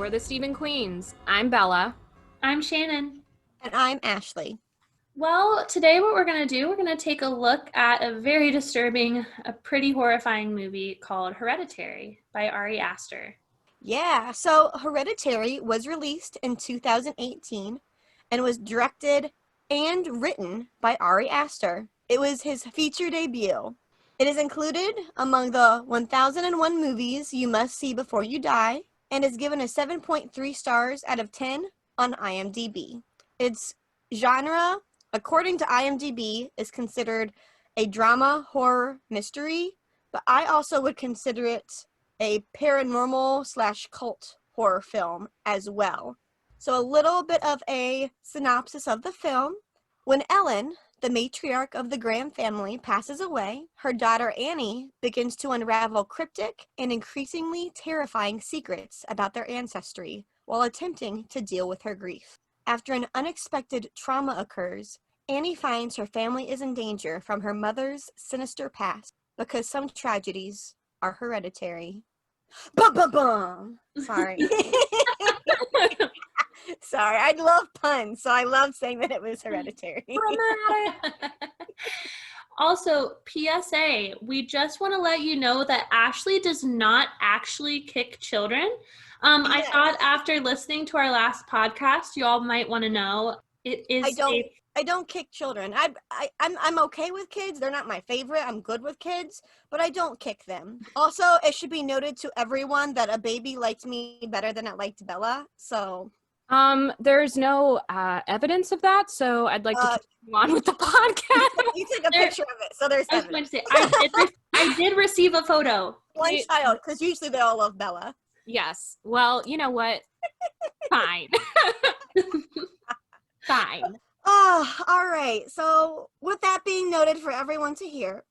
We're the Stephen Queens. I'm Bella. I'm Shannon. And I'm Ashley. Well, today what we're going to do, we're going to take a look at a very disturbing, a pretty horrifying movie called Hereditary by Ari Aster. Yeah, so Hereditary was released in 2018 and was directed and written by Ari Aster. It was his feature debut. It is included among the 1001 movies you must see before you die and is given a 7.3 stars out of 10 on IMDb. Its genre, according to IMDb, is considered a drama, horror, mystery, but I also would consider it a paranormal / cult horror film as well. So a little bit of a synopsis of the film. When Ellen, the matriarch of the Graham family, passes away, her daughter Annie begins to unravel cryptic and increasingly terrifying secrets about their ancestry while attempting to deal with her grief. After an unexpected trauma occurs, Annie finds her family is in danger from her mother's sinister past because some tragedies are hereditary. Bum bum bum. Sorry. Sorry, I love puns, so I love saying that it was hereditary. Also, PSA, we just want to let you know that Ashley does not actually kick children. Yes. I thought after listening to our last podcast, you all might want to know it is I don't kick children. I'm okay with kids. They're not my favorite. I'm good with kids, but I don't kick them. Also, it should be noted to everyone that a baby liked me better than it liked Bella. So, there's no evidence of that, so I'd like to continue on with the podcast. You took a picture of it, so there's evidence. I did receive a photo. One child, because usually they all love Bella. Yes. Well, you know what? Fine. Fine. Oh, all right. So with that being noted for everyone to hear,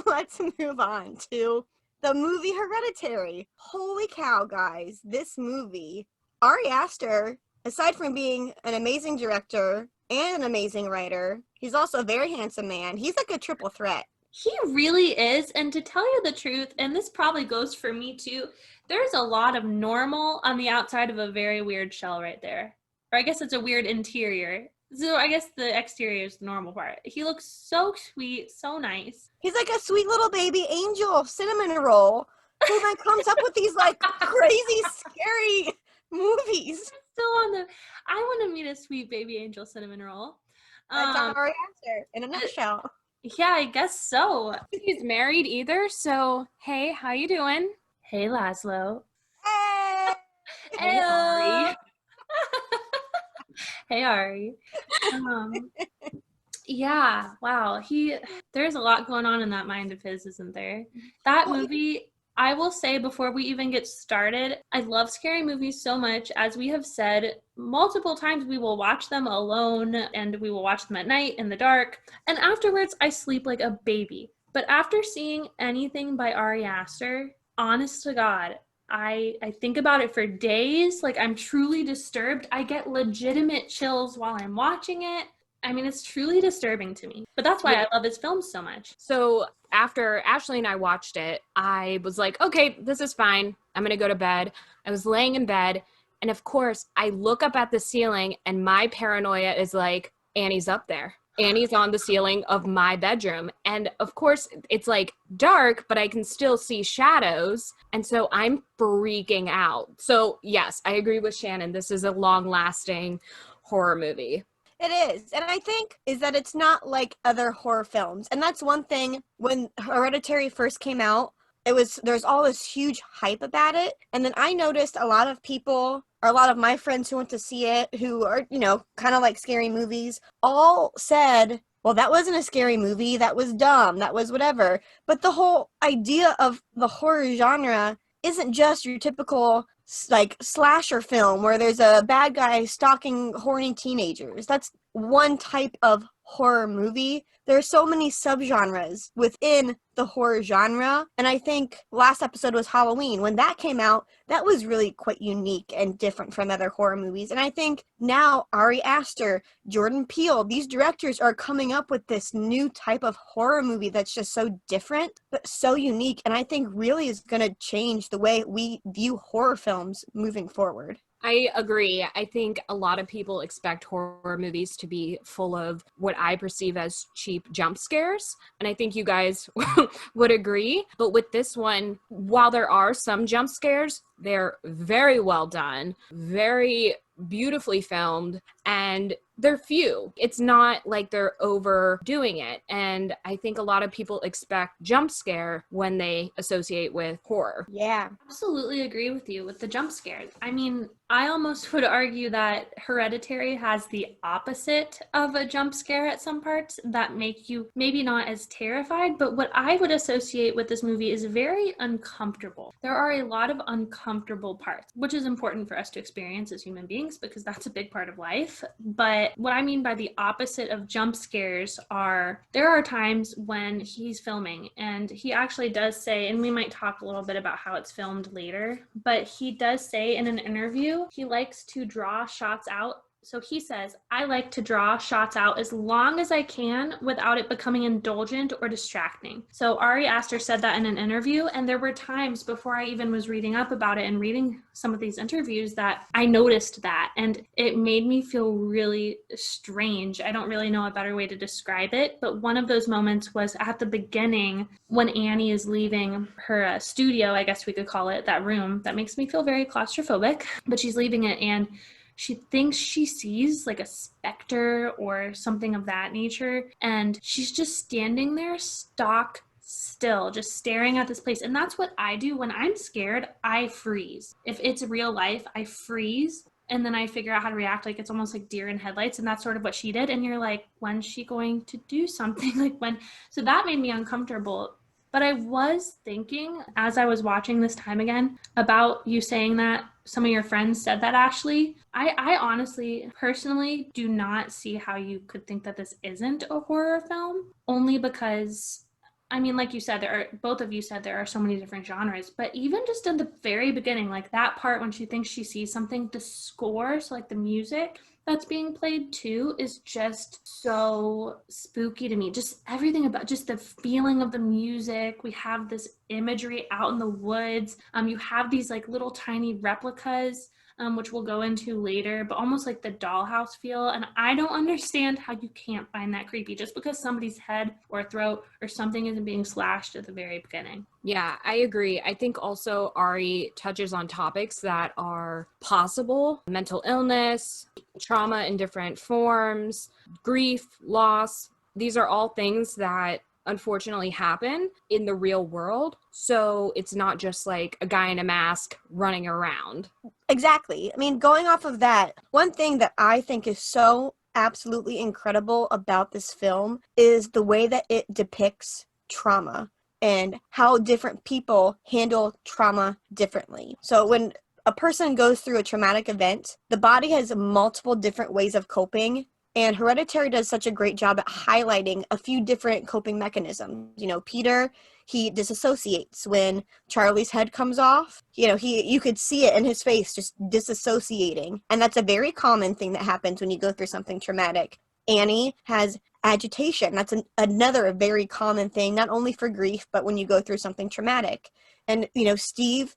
let's move on to the movie Hereditary. Holy cow, guys. This movie, Ari Aster, aside from being an amazing director and an amazing writer, he's also a very handsome man. He's like a triple threat. He really is. And to tell you the truth, and this probably goes for me too, there's a lot of normal on the outside of a very weird shell right there. Or I guess it's a weird interior. So I guess the exterior is the normal part. He looks so sweet, so nice. He's like a sweet little baby angel cinnamon roll who then comes up with these like crazy, scary movies. I want to meet a sweet baby angel cinnamon roll. That's Ari Aster in a nutshell. Yeah, I guess so. He's married either, so hey, how you doing? Hey, Laszlo. Hey! Hey, Ari. Hey, Ari. Yeah, wow. There's a lot going on in that mind of his, isn't there? That movie, I will say before we even get started, I love scary movies so much. As we have said multiple times, we will watch them alone and we will watch them at night in the dark. And afterwards, I sleep like a baby. But after seeing anything by Ari Aster, honest to God, I think about it for days. Like, I'm truly disturbed. I get legitimate chills while I'm watching it. I mean, it's truly disturbing to me. But that's why I love his films so much. So after Ashley and I watched it, I was like, okay, this is fine. I'm going to go to bed. I was laying in bed. And of course, I look up at the ceiling and my paranoia is like, Annie's up there. Annie's on the ceiling of my bedroom. And of course, it's like dark, but I can still see shadows. And so I'm freaking out. So yes, I agree with Shannon. This is a long-lasting horror movie. It is. And I think is that it's not like other horror films. And that's one thing when Hereditary first came out, there's all this huge hype about it. And then I noticed a lot of people, or a lot of my friends who went to see it, who are, kind of like scary movies, all said, well, that wasn't a scary movie. That was dumb. That was whatever. But the whole idea of the horror genre isn't just your typical like slasher film where there's a bad guy stalking horny teenagers. That's one type of horror movie. There are so many subgenres within the horror genre. And I think last episode was Halloween. When that came out, that was really quite unique and different from other horror movies. And I think now Ari Aster, Jordan Peele, these directors are coming up with this new type of horror movie that's just so different, but so unique. And I think really is going to change the way we view horror films moving forward. I agree. I think a lot of people expect horror movies to be full of what I perceive as cheap jump scares. And I think you guys would agree. But with this one, while there are some jump scares, they're very well done, very beautifully filmed, and they're few. It's not like they're overdoing it. And I think a lot of people expect jump scare when they associate with horror. Yeah. Absolutely agree with you with the jump scares. I mean, I almost would argue that Hereditary has the opposite of a jump scare at some parts that make you maybe not as terrified, but what I would associate with this movie is very uncomfortable. There are a lot of uncomfortable parts, which is important for us to experience as human beings because that's a big part of life. But what I mean by the opposite of jump scares are there are times when he's filming and he actually does say, and we might talk a little bit about how it's filmed later, but he does say in an interview he likes to draw shots out. So he says, I like to draw shots out as long as I can without it becoming indulgent or distracting. So Ari Aster said that in an interview, and there were times before I even was reading up about it and reading some of these interviews that I noticed that, and it made me feel really strange. I don't really know a better way to describe it, but one of those moments was at the beginning when Annie is leaving her studio, I guess we could call it, that room that makes me feel very claustrophobic, but she's leaving it and she thinks she sees like a specter or something of that nature, and she's just standing there stock still, just staring at this place. And that's what I do when I'm scared. I freeze. If it's real life, I freeze, and then I figure out how to react. Like it's almost like deer in headlights, and that's sort of what she did. And you're like, when's she going to do something? Like when? So that made me uncomfortable. But I was thinking as I was watching this time again about you saying that some of your friends said that, Ashley. I honestly, personally, do not see how you could think that this isn't a horror film, only because I mean, like you said, both of you said there are so many different genres, but even just in the very beginning, like that part when she thinks she sees something, the score, so like the music that's being played too is just so spooky to me. Just everything about just the feeling of the music. We have this imagery out in the woods. You have these like little tiny replicas, which we'll go into later, but almost like the dollhouse feel. And I don't understand how you can't find that creepy just because somebody's head or throat or something isn't being slashed at the very beginning. Yeah, I agree. I think also Ari touches on topics that are possible: mental illness, trauma in different forms, grief, loss. These are all things that unfortunately happen in the real world. So it's not just like a guy in a mask running around. Exactly. I mean, going off of that, one thing that I think is so absolutely incredible about this film is the way that it depicts trauma and how different people handle trauma differently. So when a person goes through a traumatic event, the body has multiple different ways of coping. And Hereditary does such a great job at highlighting a few different coping mechanisms. You know, Peter, he disassociates when Charlie's head comes off. You know, you could see it in his face, just disassociating. And that's a very common thing that happens when you go through something traumatic. Annie has agitation. That's another very common thing, not only for grief, but when you go through something traumatic. And, you know, Steve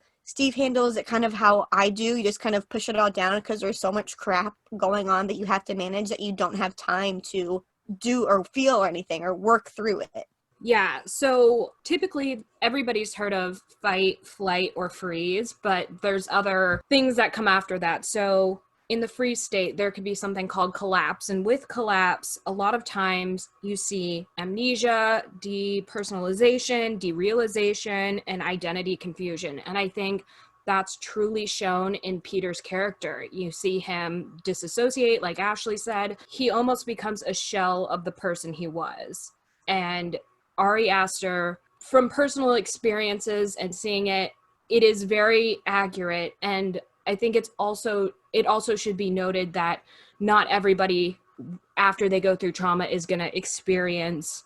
handles it kind of how I do. You just kind of push it all down because there's so much crap going on that you have to manage that you don't have time to do or feel or anything or work through it. Yeah, so typically everybody's heard of fight, flight, or freeze, but there's other things that come after that. So in the freeze state, there could be something called collapse. And with collapse, a lot of times you see amnesia, depersonalization, derealization, and identity confusion. And I think that's truly shown in Peter's character. You see him disassociate, like Ashley said. He almost becomes a shell of the person he was. And Ari Aster, from personal experiences and seeing it, it is very accurate. And I think it also should be noted that not everybody after they go through trauma is going to experience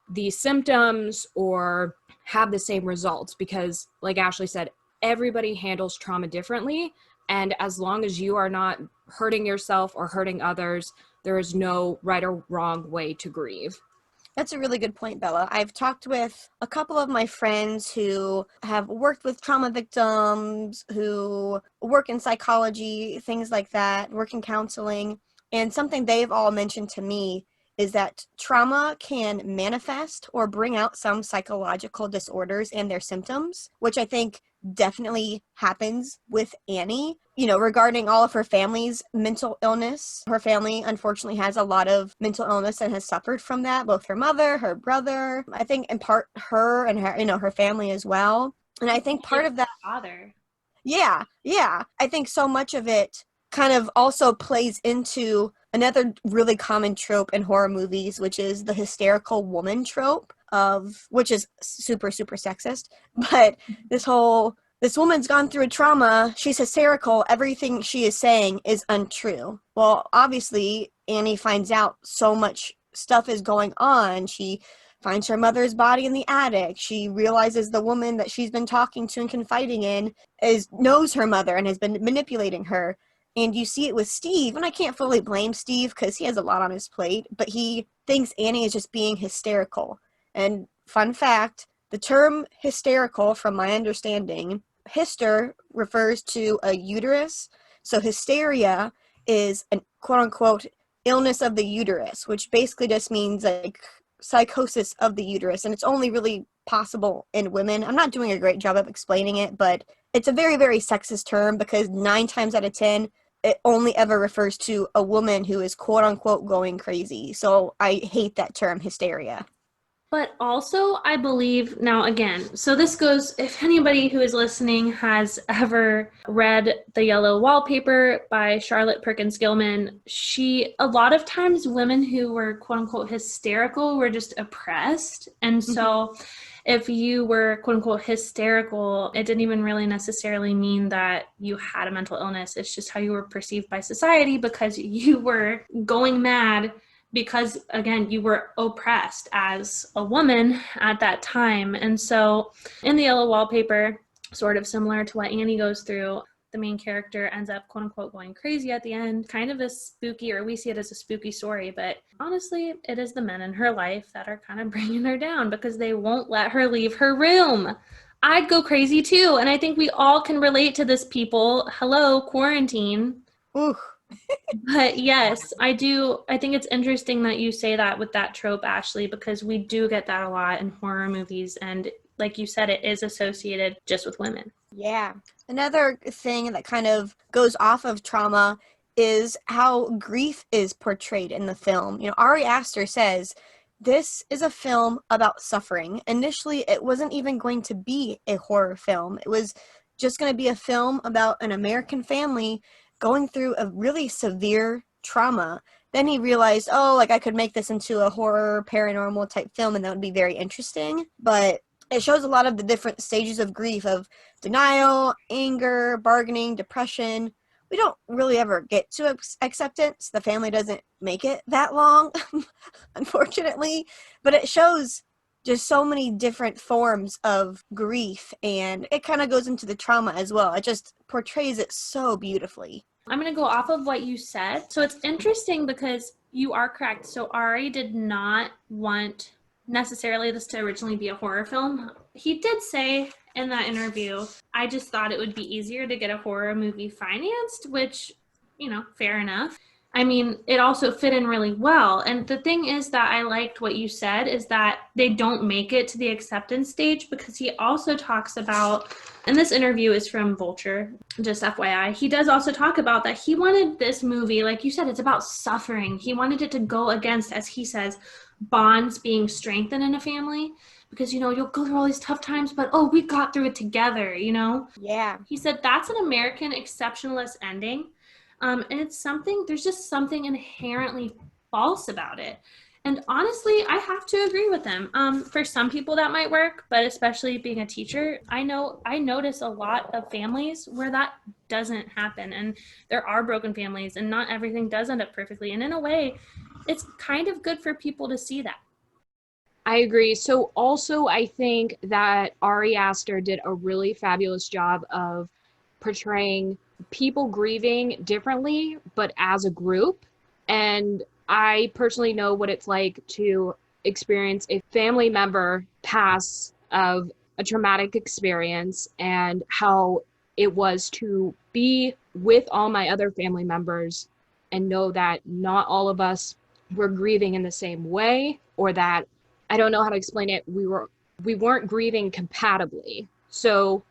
these symptoms or have the same results, because like Ashley said, everybody handles trauma differently. And as long as you are not hurting yourself or hurting others, there is no right or wrong way to grieve. That's a really good point, Bella. I've talked with a couple of my friends who have worked with trauma victims, who work in psychology, things like that, work in counseling. And something they've all mentioned to me is that trauma can manifest or bring out some psychological disorders and their symptoms, which I think definitely happens with Annie. You know, regarding all of her family's mental illness, her family unfortunately has a lot of mental illness and has suffered from that, both her mother, her brother, I think in part her and her, her family as well. And I think part of that, father. yeah. I think so much of it kind of also plays into another really common trope in horror movies, which is the hysterical woman trope of, which is super, super sexist. But this woman's gone through a trauma, she's hysterical, everything she is saying is untrue. Well, obviously, Annie finds out so much stuff is going on. She finds her mother's body in the attic. She realizes the woman that she's been talking to and confiding in knows her mother and has been manipulating her. And you see it with Steve, and I can't fully blame Steve because he has a lot on his plate, but he thinks Annie is just being hysterical. And fun fact, the term hysterical, from my understanding, hyster refers to a uterus. So hysteria is an quote-unquote illness of the uterus, which basically just means like psychosis of the uterus, and it's only really possible in women. I'm not doing a great job of explaining it, but it's a very, very sexist term because 9 times out of 10, it only ever refers to a woman who is quote unquote going crazy. So I hate that term, hysteria. But also, I believe, now again, so this goes, if anybody who is listening has ever read The Yellow Wallpaper by Charlotte Perkins Gilman, a lot of times women who were quote unquote hysterical were just oppressed. And so if you were quote unquote hysterical, it didn't even really necessarily mean that you had a mental illness. It's just how you were perceived by society because you were going mad because, again, you were oppressed as a woman at that time. And so in The Yellow Wallpaper, sort of similar to what Annie goes through, the main character ends up, quote unquote, going crazy at the end. Kind of a spooky, or we see it as a spooky story, but honestly, it is the men in her life that are kind of bringing her down because they won't let her leave her room. I'd go crazy too. And I think we all can relate to this, people. Hello, quarantine. Ooh. But yes, I do. I think it's interesting that you say that with that trope, Ashley, because we do get that a lot in horror movies. And like you said, it is associated just with women. Yeah. Another thing that kind of goes off of trauma is how grief is portrayed in the film. Ari Aster says, this is a film about suffering. Initially, it wasn't even going to be a horror film. It was just going to be a film about an American family going through a really severe trauma. Then he realized, I could make this into a horror, paranormal type film, and that would be very interesting. But it shows a lot of the different stages of grief, of denial, anger, bargaining, depression. We don't really ever get to acceptance. The family doesn't make it that long, unfortunately. But it shows just so many different forms of grief, and it kind of goes into the trauma as well. It just portrays it so beautifully. I'm going to go off of what you said. So it's interesting because you are correct. So Ari did not want necessarily this to originally be a horror film. He did say in that interview, I just thought it would be easier to get a horror movie financed, which, fair enough. I mean, it also fit in really well. And the thing is that I liked what you said is that they don't make it to the acceptance stage because he also talks about, and this interview is from Vulture, just FYI, he does also talk about that he wanted this movie, like you said, it's about suffering. He wanted it to go against, as he says, bonds being strengthened in a family because, you'll go through all these tough times, but, we got through it together, Yeah. He said that's an American exceptionalist ending. And there's just something inherently false about it. And honestly, I have to agree with them. For some people that might work, but especially being a teacher, I notice a lot of families where that doesn't happen. And there are broken families and not everything does end up perfectly. And in a way, it's kind of good for people to see that. I agree. So also I think that Ari Aster did a really fabulous job of portraying people grieving differently, but as a group. And I personally know what it's like to experience a family member pass of a traumatic experience, and how it was to be with all my other family members and know that not all of us were grieving in the same way, or that, I don't know how to explain it, we weren't grieving compatibly. So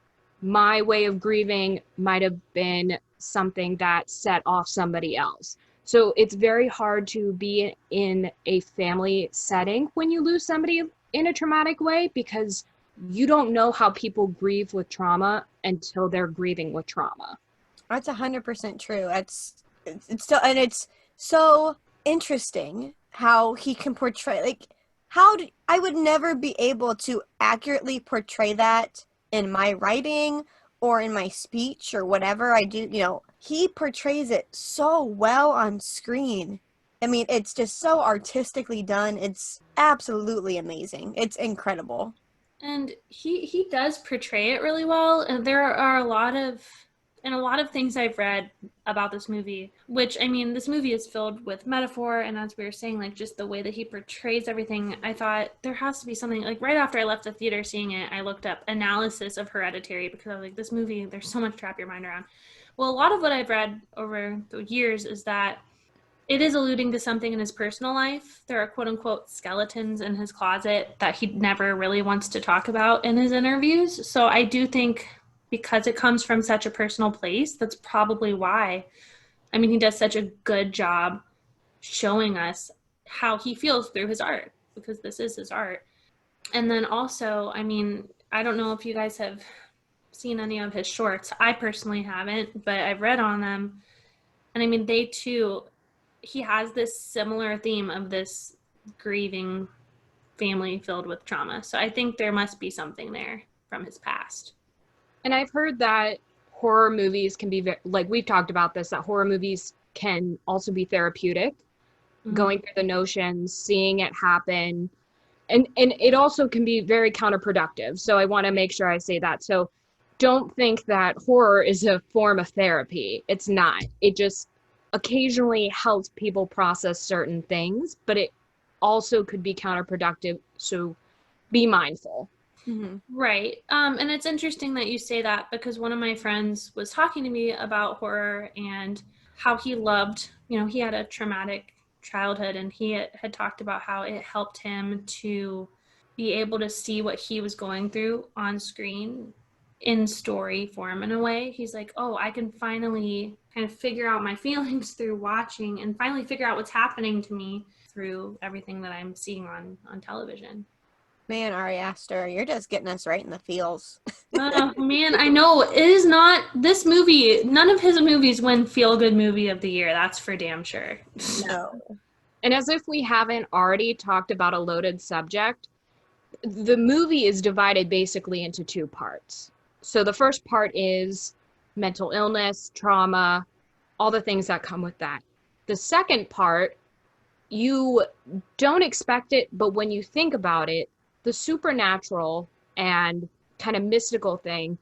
my way of grieving might have been something that set off somebody else. So it's very hard to be in a family setting when you lose somebody in a traumatic way, because you don't know how people grieve with trauma until they're grieving with trauma. That's 100% true. It's so, and it's so interesting how he can portray, like, I would never be able to accurately portray that in my writing or in my speech or whatever I do. He portrays it so well on screen. I mean, it's just so artistically done. It's absolutely amazing. It's incredible. And he does portray it really well. And there are a lot of things I've read about this movie, which, I mean, this movie is filled with metaphor, and as we were saying, like, just the way that he portrays everything, I thought there has to be something, like, right after I left the theater seeing it, I looked up analysis of Hereditary, because I was like, this movie, there's so much to wrap your mind around. Well, a lot of what I've read over the years is that it is alluding to something in his personal life. There are quote-unquote skeletons in his closet that he never really wants to talk about in his interviews. So I do think, because it comes from such a personal place, that's probably why. I mean, he does such a good job showing us how he feels through his art, because this is his art. And then also, I mean, I don't know if you guys have seen any of his shorts. I personally haven't, but I've read on them. And I mean, they too, he has this similar theme of this grieving family filled with trauma. So I think there must be something there from his past. And I've heard that horror movies can be like, we've talked about this, that horror movies can also be therapeutic, going through the notions, seeing it happen. And it also can be very counterproductive. So I want to make sure I say that. So don't think that horror is a form of therapy. It's not. It just occasionally helps people process certain things, but it also could be counterproductive. So be mindful. Mm-hmm. Right. And it's interesting that you say that, because one of my friends was talking to me about horror and how he loved, he had a traumatic childhood, and he had talked about how it helped him to be able to see what he was going through on screen in story form in a way. He's like, oh, I can finally kind of figure out my feelings through watching, and finally figure out what's happening to me through everything that I'm seeing on television. Man, Ari Aster, you're just getting us right in the feels. Oh, man, I know. It is not this movie. None of his movies win Feel Good Movie of the Year. That's for damn sure. No. And as if we haven't already talked about a loaded subject, the movie is divided basically into two parts. So the first part is mental illness, trauma, all the things that come with that. The second part, you don't expect it, but when you think about it, the supernatural and kind of mystical thing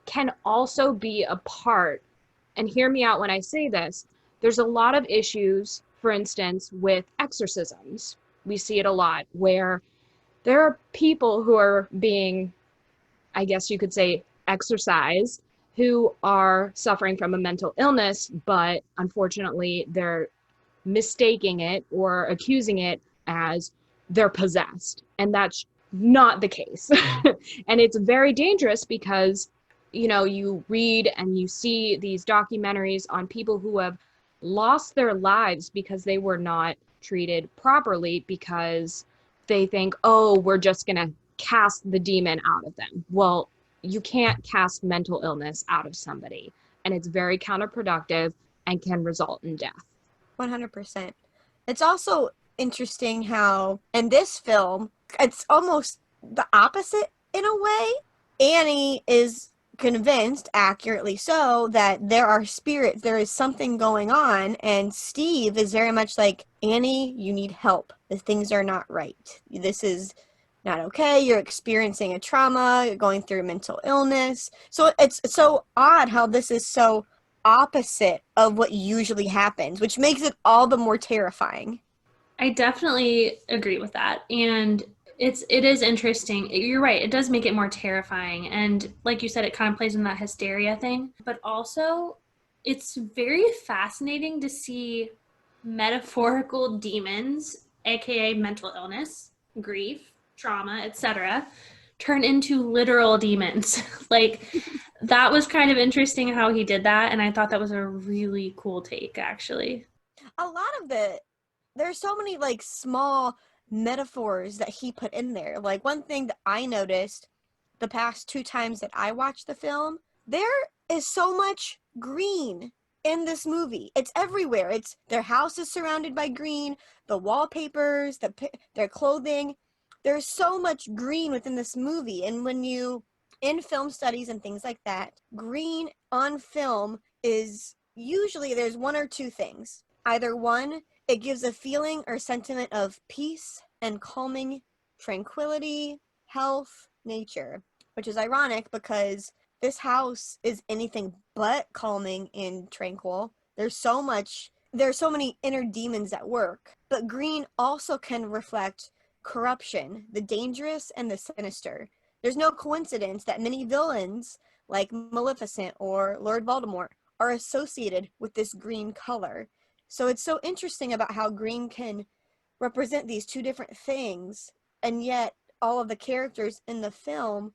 can also be a part. And hear me out when I say this. There's a lot of issues, for instance, with exorcisms. We see it a lot where there are people who are being, I guess you could say, exorcised, who are suffering from a mental illness, but unfortunately they're mistaking it or accusing it as they're possessed. And that's not the case. And it's very dangerous because, you read and you see these documentaries on people who have lost their lives because they were not treated properly, because they think, oh, we're just going to cast the demon out of them. Well, you can't cast mental illness out of somebody, and it's very counterproductive and can result in death. 100%. It's also interesting how in this film, it's almost the opposite in a way. Annie is convinced, accurately so, that there are spirits, there is something going on, and Steve is very much like, Annie, you need help. The things are not right. This is not okay. You're experiencing a trauma, you're going through mental illness. So it's so odd how this is so opposite of what usually happens, which makes it all the more terrifying. I definitely agree with that. And it is interesting. You're right. It does make it more terrifying. And like you said, it kind of plays in that hysteria thing. But also, it's very fascinating to see metaphorical demons, aka mental illness, grief, trauma, etc., turn into literal demons. Like that was kind of interesting how he did that, and I thought that was a really cool take actually. A lot of it, there's so many like small metaphors that he put in there. Like one thing that I noticed the past 2 times that I watched the film, there is so much green in this movie. It's everywhere. It's their house is surrounded by green, the wallpapers, their clothing. There's so much green within this movie, and when you in film studies and things like that, green on film is usually there's one or two things. Either one, it gives a feeling or sentiment of peace and calming, tranquility, health, nature, which is ironic because this house is anything but calming and tranquil. There's so many inner demons at work. But green also can reflect corruption, the dangerous and the sinister. There's no coincidence that many villains, like Maleficent or Lord Voldemort, are associated with this green color. So it's so interesting about how green can represent these two different things, and yet all of the characters in the film,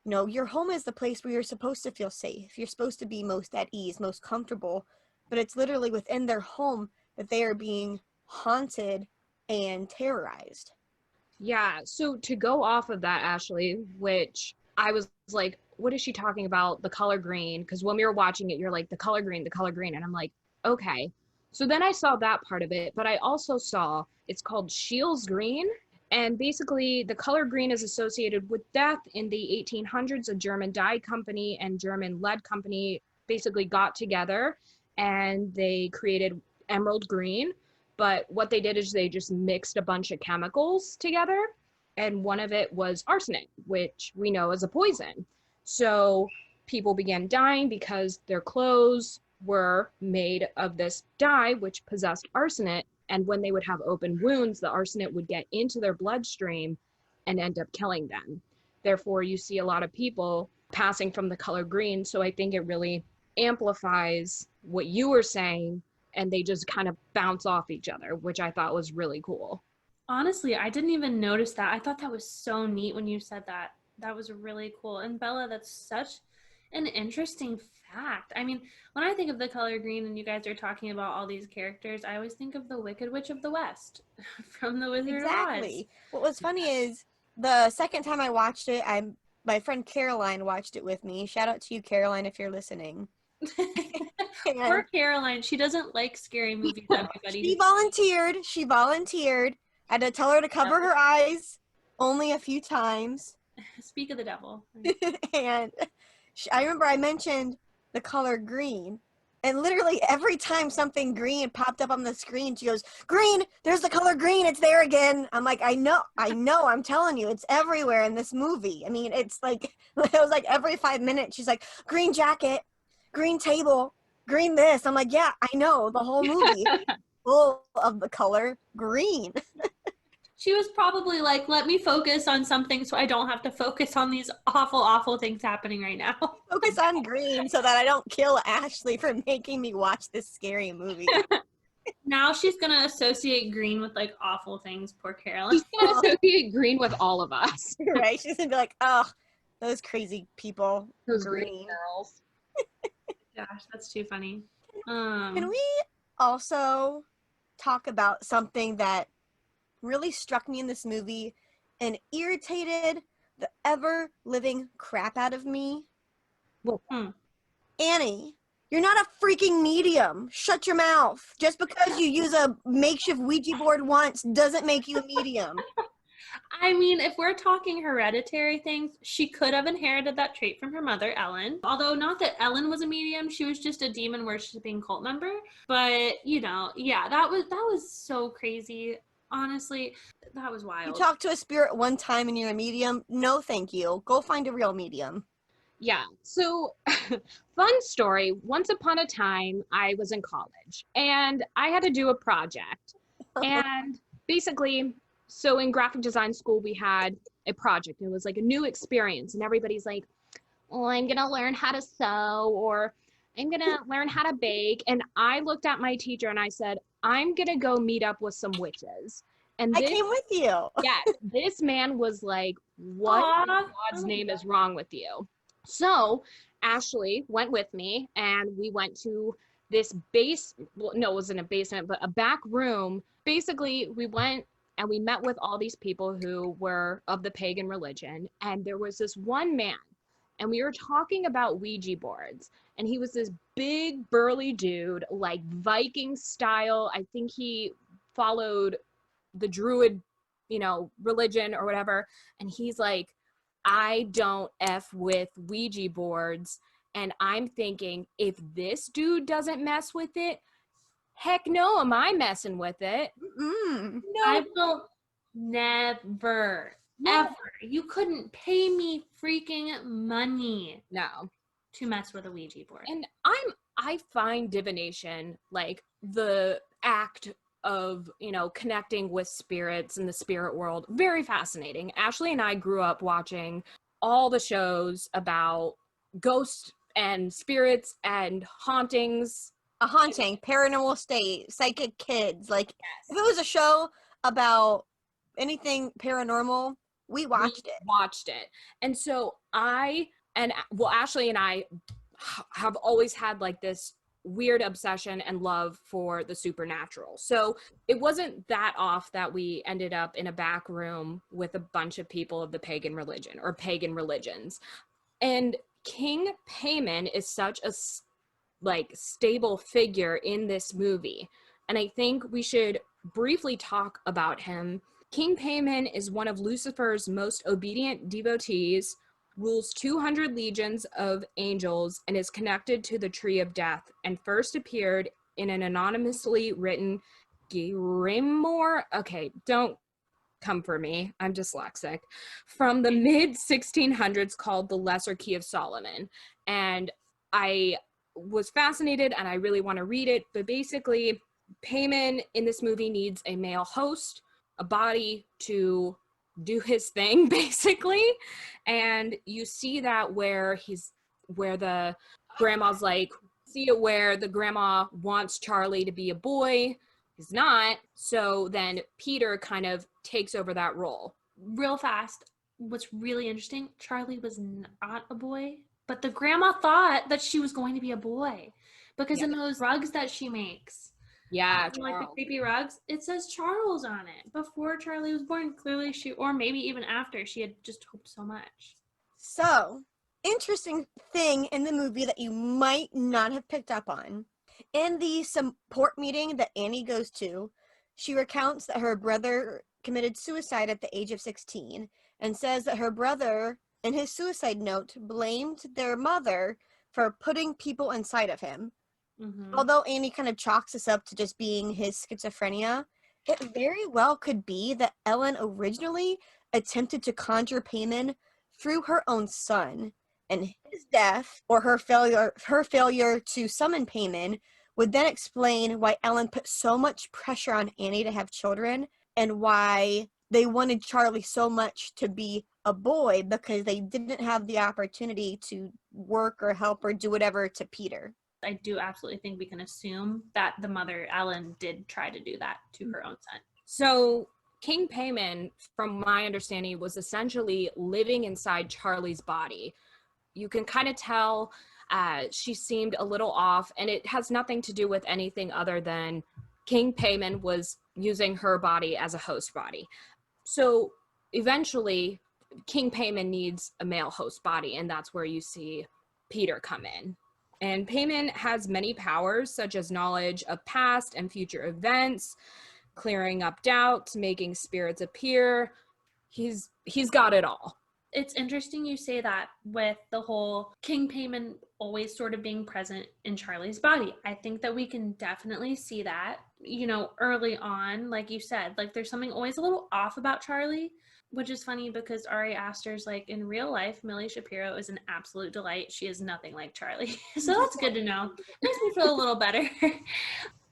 your home is the place where you're supposed to feel safe. You're supposed to be most at ease, most comfortable, but it's literally within their home that they are being haunted and terrorized. Yeah, so to go off of that, Ashley, which I was like, what is she talking about? The color green? Because when we were watching it, you're like, the color green. And I'm like, okay. So then I saw that part of it, but I also saw it's called Shields green. And basically, the color green is associated with death. In the 1800s, a German dye company and German lead company basically got together and they created emerald green. But what they did is they just mixed a bunch of chemicals together, and one of it was arsenic, which we know is a poison. So people began dying because their clothes were made of this dye, which possessed arsenic. And when they would have open wounds, the arsenic would get into their bloodstream and end up killing them. Therefore, you see a lot of people passing from the color green. So I think it really amplifies what you were saying, and they just kind of bounce off each other, which I thought was really cool. Honestly, I didn't even notice that. I thought that was so neat when you said that. That was really cool. And Bella, that's such an interesting fact. I mean, when I think of the color green and you guys are talking about all these characters, I always think of the Wicked Witch of the West from The Wizard of Oz. Exactly. What was funny is the second time I watched it, my friend Caroline watched it with me. Shout out to you, Caroline, if you're listening. Poor Caroline. She doesn't like scary movies, everybody. She volunteered. I had to tell her to cover her eyes only a few times. Speak of the devil. And I remember I mentioned the color green. And literally every time something green popped up on the screen, she goes, "Green, there's the color green, it's there again." I'm like, I know, I'm telling you, it's everywhere in this movie. I mean, it's like, it was like every 5 minutes, she's like, "Green jacket, green table, green this." I'm like, yeah, I know, the whole movie full of the color green. She was probably like, let me focus on something so I don't have to focus on these awful, awful things happening right now. Focus on green so that I don't kill Ashley for making me watch this scary movie. Now she's going to associate green with like awful things. Poor Carolyn. She's going to associate green with all of us. Right? She's going to be like, oh, those crazy people. Those green girls. Gosh, that's too funny. Can we also talk about something that really struck me in this movie and irritated the ever-living crap out of me? Well, Annie, you're not a freaking medium. Shut your mouth. Just because you use a makeshift Ouija board once doesn't make you a medium. I mean, if we're talking hereditary things, she could have inherited that trait from her mother, Ellen. Although not that Ellen was a medium, she was just a demon worshipping cult member. But, yeah, that was so crazy. Honestly, that was wild. You talk to a spirit one time and you're a medium? No, thank you. Go find a real medium. Yeah. So, fun story. Once upon a time, I was in college and I had to do a project. And basically, so in graphic design school, we had a project. It was like a new experience, and everybody's like, well, I'm going to learn how to sew, or I'm going to learn how to bake. And I looked at my teacher and I said, I'm going to go meet up with some witches. And I this, came with you. yes, this man was like, what in Aw. God's name is wrong with you? So Ashley went with me, and we went to this well, no, it wasn't a basement, but a back room. Basically, we went and we met with all these people who were of the pagan religion. And there was this one man, and we were talking about Ouija boards. And he was this big, burly dude, like Viking style. I think he followed the Druid, religion or whatever. And he's like, I don't F with Ouija boards. And I'm thinking, if this dude doesn't mess with it, heck no, am I messing with it? Mm. No, I will never, ever. You couldn't pay me freaking money no. to mess with a Ouija board. And I find divination, like the act of, connecting with spirits in the spirit world, very fascinating. Ashley and I grew up watching all the shows about ghosts and spirits and hauntings. A haunting, paranormal state, psychic kids. Like, if it was a show about anything paranormal, we watched it. And so Ashley and I have always had like this weird obsession and love for the supernatural. So it wasn't that off that we ended up in a back room with a bunch of people of the pagan religion or pagan religions. And King Paimon is such a stable figure in this movie. And I think we should briefly talk about him. King Paimon is one of Lucifer's most obedient devotees, rules 200 legions of angels, and is connected to the Tree of Death, and first appeared in an anonymously written grimoire. Okay, don't come for me. I'm dyslexic. From the mid 1600s called The Lesser Key of Solomon. And I was fascinated and I really want to read it. But basically, Paimon in this movie needs a male host, a body to do his thing, basically. And you see that where the grandma's like, see it where the grandma wants Charlie to be a boy. He's not. So then Peter kind of takes over that role. Real fast, what's really interesting, Charlie was not a boy, but the grandma thought that she was going to be a boy because in those rugs that she makes, like the creepy rugs, it says Charles on it before Charlie was born. Clearly or maybe even after, she had just hoped so much. So, interesting thing in the movie that you might not have picked up on. In the support meeting that Annie goes to, she recounts that her brother committed suicide at the age of 16 and says that her brother, in his suicide note, blamed their mother for putting people inside of him. Mm-hmm. Although Annie kind of chalks this up to just being his schizophrenia, it very well could be that Ellen originally attempted to conjure Paimon through her own son, and his death or her failure to summon Paimon would then explain why Ellen put so much pressure on Annie to have children and why they wanted Charlie so much to be a boy, because they didn't have the opportunity to work or help or do whatever to Peter. I do absolutely think we can assume that the mother, Ellen, did try to do that to her own son. So King Paimon, from my understanding, was essentially living inside Charlie's body. You can kind of tell she seemed a little off, and it has nothing to do with anything other than King Paimon was using her body as a host body. So eventually, King Paimon needs a male host body, and that's where you see Peter come in. And Paimon has many powers, such as knowledge of past and future events, clearing up doubts, making spirits appear. He's got it all. It's interesting you say that with the whole King Paimon always sort of being present in Charlie's body. I think that we can definitely see that, early on, like you said, like there's something always a little off about Charlie, which is funny because Ari Aster's like in real life, Millie Shapiro is an absolute delight. She is nothing like Charlie. So that's good to know. Makes me feel a little better.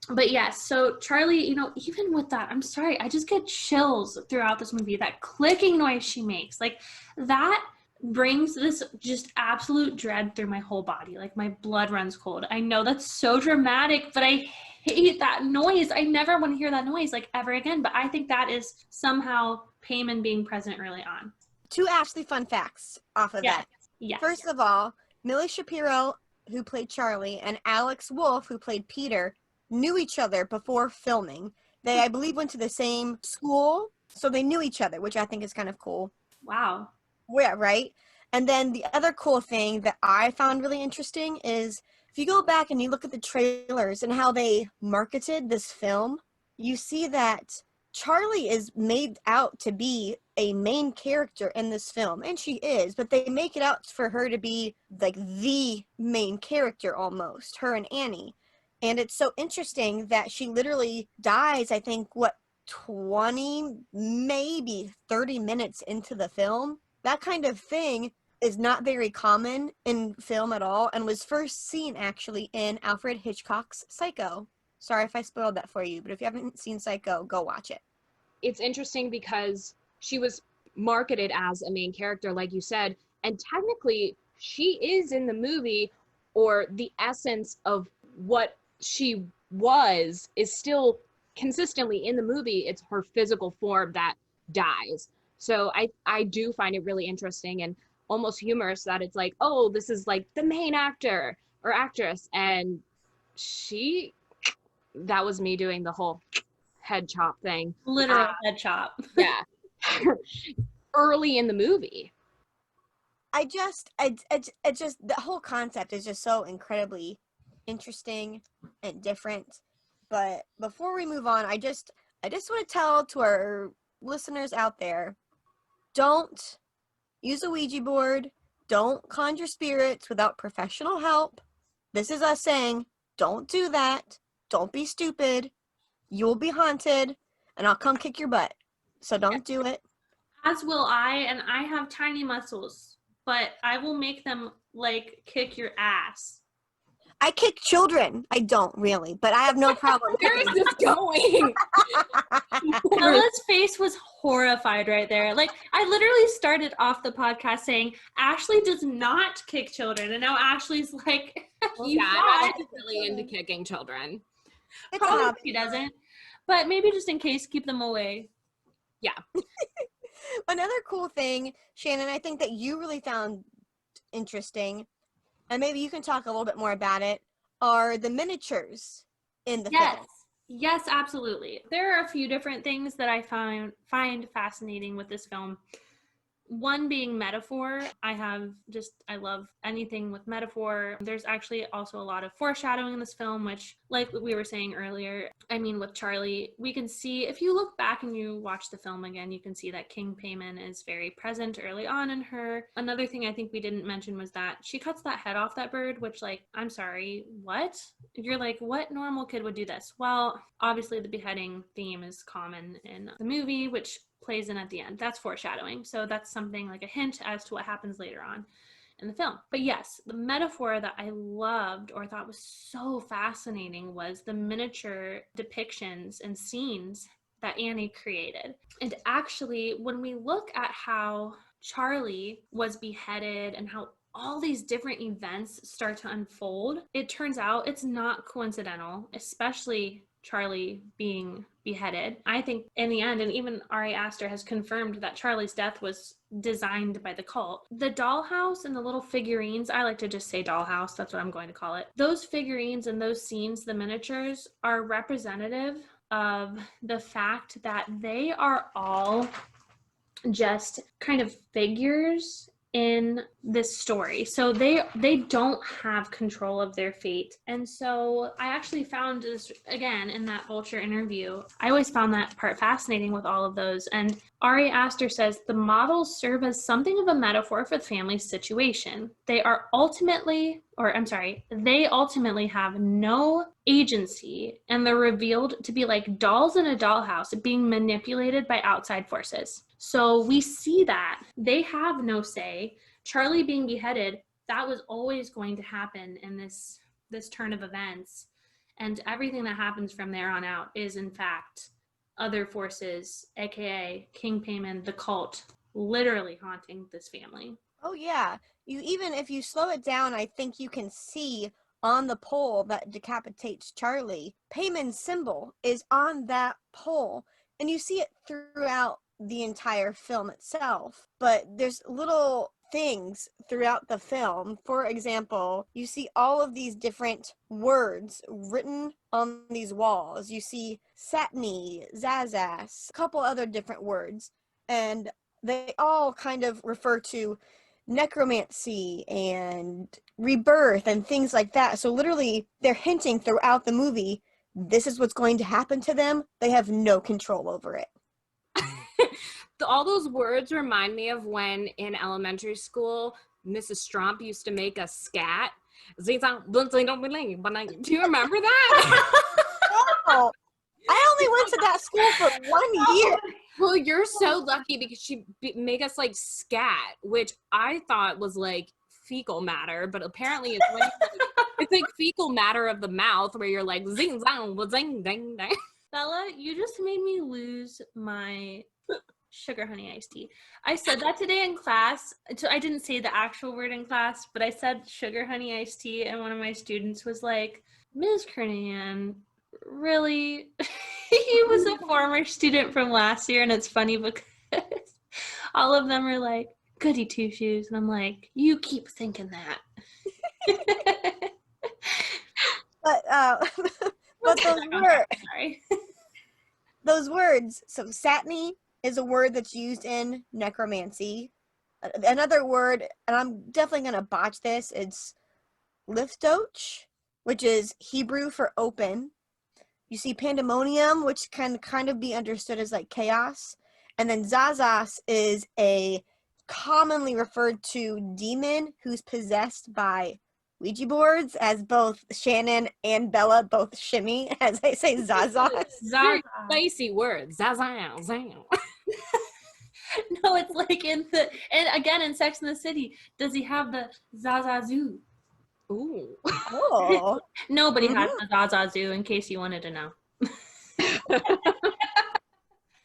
But yes, so Charlie, you know, even with that, I'm sorry, I just get chills throughout this movie. That clicking noise she makes, like that brings this just absolute dread through my whole body. Like my blood runs cold. I know that's so dramatic, but I hate that noise. I never want to hear that noise like ever again. But I think that is somehow Payman being present early on. 2 actually fun facts off of Yes. that. Yes. First of all, Millie Shapiro, who played Charlie, and Alex Wolff, who played Peter, knew each other before filming. They, I believe, went to the same school, so they knew each other, which I think is kind of cool. Wow. Yeah, right? And then the other cool thing that I found really interesting is if you go back and you look at the trailers and how they marketed this film, you see that Charlie is made out to be a main character in this film, and she is, but they make it out for her to be like the main character almost, her and Annie. And it's so interesting that she literally dies, I think, 20, maybe 30 minutes into the film. That kind of thing is not very common in film at all and was first seen actually in Alfred Hitchcock's Psycho. Sorry if I spoiled that for you, but if you haven't seen Psycho, go watch it. It's interesting because she was marketed as a main character, like you said, and technically she is in the movie, or the essence of what she was is still consistently in the movie. It's her physical form that dies. So I do find it really interesting and almost humorous that it's like, oh, this is like the main actor or actress, and that was me doing the whole head chop thing. Literal head chop. Yeah. Early in the movie. I just the whole concept is just so incredibly interesting and different. But before we move on, I just want to tell to our listeners out there, don't use a Ouija board. Don't conjure spirits without professional help. This is us saying, don't do that. Don't be stupid. You will be haunted, and I'll come kick your butt. So don't do it. As will I, and I have tiny muscles, but I will make them like kick your ass. I kick children. I don't really, but I have no problem. Where is this going? Bella's face was horrified right there. Like, I literally started off the podcast saying Ashley does not kick children, and now Ashley's like, I'm really into kicking children. Probably she doesn't, but maybe just in case, keep them away. Yeah. Another cool thing, Shannon, I think that you really found interesting, and maybe you can talk a little bit more about it, are the miniatures in the film. Yes, absolutely. There are a few different things that I find fascinating with this film. One being metaphor. I love anything with metaphor. There's actually also a lot of foreshadowing in this film, which, like we were saying earlier, I mean, with Charlie, we can see, if you look back and you watch the film again, you can see that King Payman is very present early on in her. Another thing I think we didn't mention was that she cuts that head off that bird, which, like, I'm sorry, what? You're like, what normal kid would do this? Well, obviously the beheading theme is common in the movie, which plays in at the end. That's foreshadowing. So that's something like a hint as to what happens later on in the film. But yes, the metaphor that I loved or thought was so fascinating was the miniature depictions and scenes that Annie created. And actually, when we look at how Charlie was beheaded and how all these different events start to unfold, it turns out it's not coincidental, especially Charlie being beheaded. I think in the end, and even Ari Aster has confirmed that Charlie's death was designed by the cult. The dollhouse and the little figurines, I like to just say dollhouse, that's what I'm going to call it. Those figurines and those scenes, the miniatures, are representative of the fact that they are all just kind of figures in this story. So they don't have control of their fate. And so I actually found this, again, in that Vulture interview, I always found that part fascinating with all of those. And Ari Aster says the models serve as something of a metaphor for the family's situation. They ultimately have no agency, and they're revealed to be like dolls in a dollhouse being manipulated by outside forces. So we see that they have no say. Charlie being beheaded, that was always going to happen in this turn of events. And everything that happens from there on out is, in fact, other forces, aka King Paimon, the cult, literally haunting this family. Oh yeah. Even if you slow it down, I think you can see on the pole that decapitates Charlie, Payman's symbol is on that pole. And you see it throughout the entire film itself. But there's little things throughout the film. For example, you see all of these different words written on these walls. You see Satni, Zazas, a couple other different words. And they all kind of refer to necromancy and rebirth and things like that. So literally, they're hinting throughout the movie, this is what's going to happen to them. They have no control over it. All those words remind me of when in elementary school, Mrs. Stromp used to make a scat. Do you remember that? Oh, I only went to that school for 1 year. Well, you're so lucky because she make us like scat, which I thought was like fecal matter, but apparently it's when it's like fecal matter of the mouth where you're like zing zang zing ding ding. Bella, you just made me lose my sugar honey iced tea. I said that today in class. I didn't say the actual word in class, but I said sugar honey iced tea, and one of my students was like, Ms. Kernan, really? He was a former student from last year, and it's funny because all of them are like, goody two shoes, and I'm like, you keep thinking that. But those words, so Satni is a word that's used in necromancy. Another word, and I'm definitely going to botch this, it's liftoch, which is Hebrew for open. You see pandemonium, which can kind of be understood as like chaos. And then Zazas is a commonly referred to demon who's possessed by Ouija boards, as both Shannon and Bella both shimmy as I say Zazas. Very spicy words. Zazang, zang. No, it's like and again in Sex and the City, does he have the Zazazoo? Ooh. Oh. Nobody has the Zazazoo, in case you wanted to know.